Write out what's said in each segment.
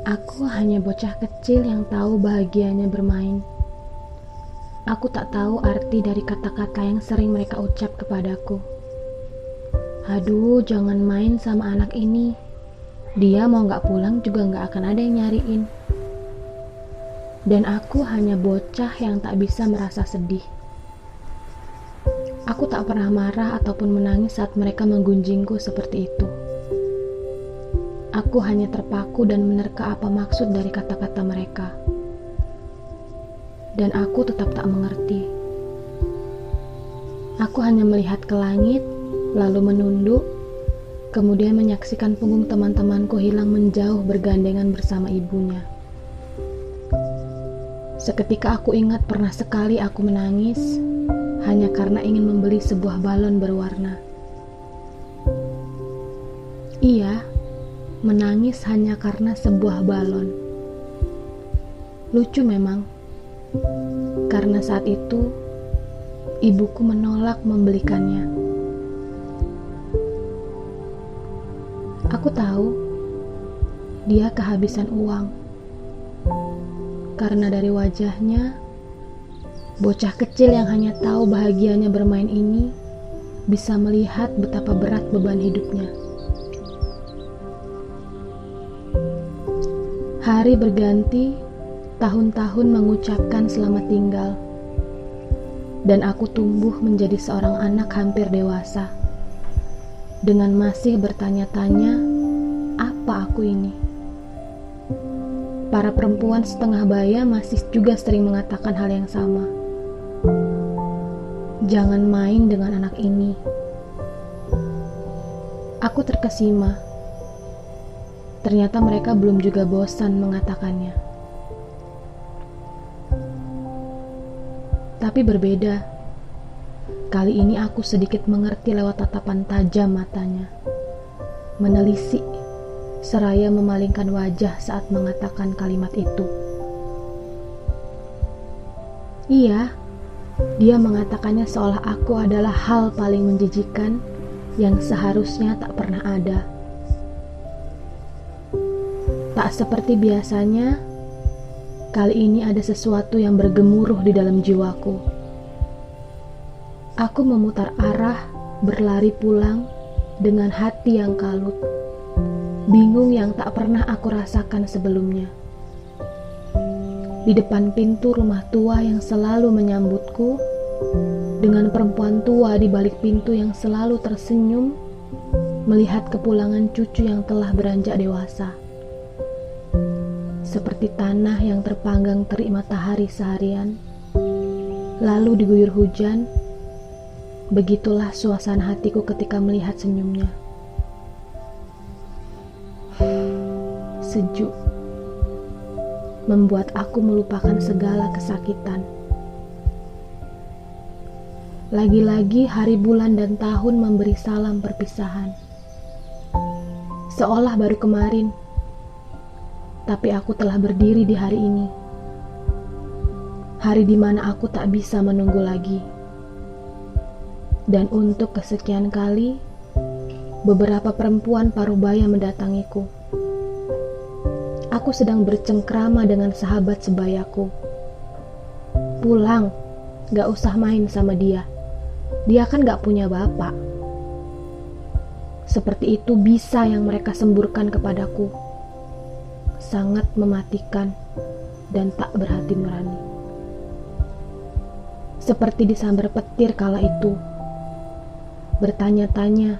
Aku hanya bocah kecil yang tahu bahagianya bermain. Aku tak tahu arti dari kata-kata yang sering mereka ucap kepadaku. Aduh, jangan main sama anak ini. Dia mau gak pulang juga gak akan ada yang nyariin. Dan aku hanya bocah yang tak bisa merasa sedih. Aku tak pernah marah ataupun menangis saat mereka menggunjingku seperti itu. Aku hanya terpaku dan menerka apa maksud dari kata-kata mereka. Dan aku tetap tak mengerti. Aku hanya melihat ke langit, lalu menunduk, kemudian menyaksikan punggung teman-temanku hilang menjauh bergandengan bersama ibunya. Seketika aku ingat pernah sekali aku menangis, hanya karena ingin membeli sebuah balon berwarna. Iya, menangis hanya karena sebuah balon. Lucu memang, karena saat itu ibuku menolak membelikannya. Aku tahu dia kehabisan uang, karena dari wajahnya, bocah kecil yang hanya tahu bahagianya bermain ini bisa melihat betapa berat beban hidupnya. Hari berganti, tahun-tahun mengucapkan selamat tinggal, dan aku tumbuh menjadi seorang anak hampir dewasa, dengan masih bertanya-tanya, apa aku ini? Para perempuan setengah baya masih juga sering mengatakan hal yang sama. Jangan main dengan anak ini. Aku terkesima. Ternyata mereka belum juga bosan mengatakannya. Tapi berbeda. Kali ini aku sedikit mengerti lewat tatapan tajam matanya. Menelisik, seraya memalingkan wajah saat mengatakan kalimat itu. Iya, dia mengatakannya seolah aku adalah hal paling menjijikan yang seharusnya tak pernah ada. Tak seperti biasanya, kali ini ada sesuatu yang bergemuruh di dalam jiwaku. Aku memutar arah, berlari pulang dengan hati yang kalut, bingung yang tak pernah aku rasakan sebelumnya. Di depan pintu rumah tua yang selalu menyambutku, dengan perempuan tua di balik pintu yang selalu tersenyum, melihat kepulangan cucu yang telah beranjak dewasa. Seperti tanah yang terpanggang terik matahari seharian, lalu diguyur hujan, begitulah suasana hatiku ketika melihat senyumnya. Sejuk, membuat aku melupakan segala kesakitan. Lagi-lagi hari, bulan, dan tahun memberi salam perpisahan. Seolah baru kemarin, tapi aku telah berdiri di hari ini. Hari di mana aku tak bisa menunggu lagi. Dan untuk kesekian kali, beberapa perempuan parubaya mendatangiku. Aku sedang bercengkrama dengan sahabat sebayaku. Pulang, gak usah main sama dia. Dia kan gak punya bapak. Seperti itu bisa yang mereka semburkan kepadaku. Sangat mematikan dan tak berhati nurani. Seperti disambar petir kala itu. Bertanya-tanya,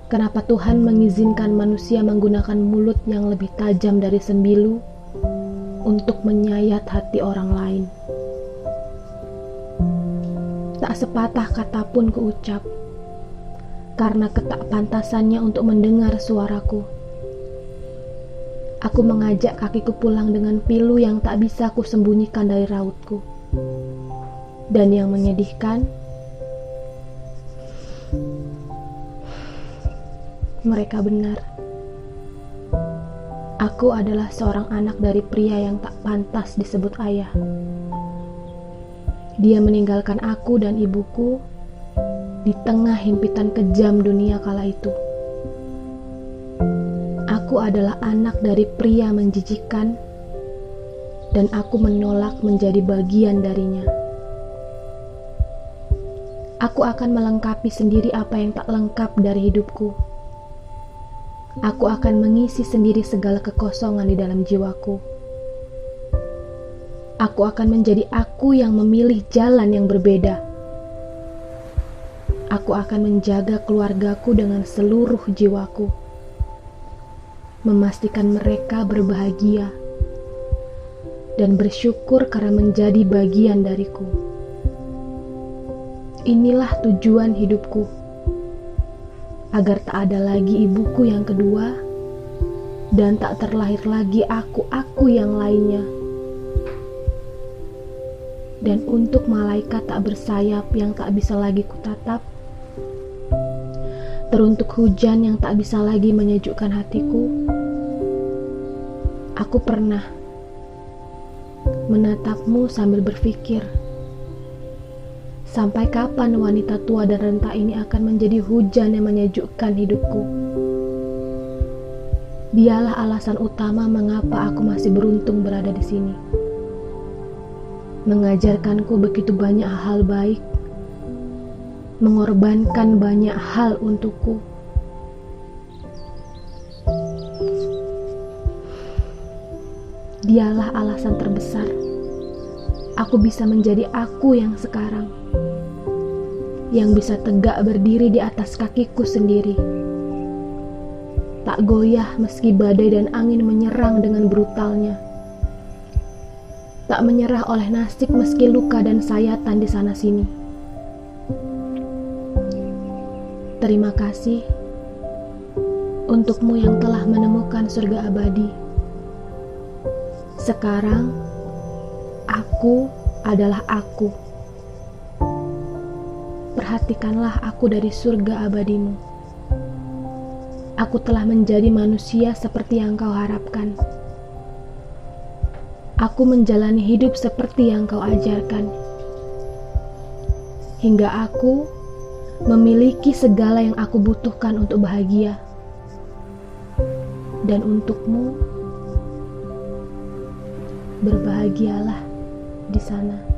kenapa Tuhan mengizinkan manusia menggunakan mulut yang lebih tajam dari sembilu untuk menyayat hati orang lain. Tak sepatah kata pun kuucap, karena ketakpantasannya untuk mendengar suaraku. Aku mengajak kakiku pulang dengan pilu yang tak bisa kusembunyikan dari rautku. Dan yang menyedihkan, mereka benar. Aku adalah seorang anak dari pria yang tak pantas disebut ayah. Dia meninggalkan aku dan ibuku di tengah himpitan kejam dunia kala itu. Aku Aku adalah anak dari pria menjijikan, dan aku menolak menjadi bagian darinya. Aku akan melengkapi sendiri apa yang tak lengkap dari hidupku. Aku akan mengisi sendiri segala kekosongan di dalam jiwaku. Aku akan menjadi aku yang memilih jalan yang berbeda. Aku akan menjaga keluargaku dengan seluruh jiwaku, memastikan mereka berbahagia dan bersyukur karena menjadi bagian dariku. Inilah tujuan hidupku, agar tak ada lagi ibuku yang kedua dan tak terlahir lagi aku yang lainnya. Dan untuk malaikat tak bersayap yang tak bisa lagi kutatap, teruntuk hujan yang tak bisa lagi menyejukkan hatiku, aku pernah menatapmu sambil berpikir, sampai kapan wanita tua dan renta ini akan menjadi hujan yang menyejukkan hidupku? Dialah alasan utama mengapa aku masih beruntung berada di sini. Mengajarkanku begitu banyak hal baik, mengorbankan banyak hal untukku. Dialah alasan terbesar aku bisa menjadi aku yang sekarang, yang bisa tegak berdiri di atas kakiku sendiri, tak goyah meski badai dan angin menyerang dengan brutalnya, tak menyerah oleh nasib meski luka dan sayatan di sana-sini. Terima kasih untukmu yang telah menemukan surga abadi. Sekarang, aku adalah aku. Perhatikanlah aku dari surga abadimu. Aku telah menjadi manusia seperti yang kau harapkan. Aku menjalani hidup seperti yang kau ajarkan. Hingga aku memiliki segala yang aku butuhkan untuk bahagia. Dan untukmu, berbahagialah di sana.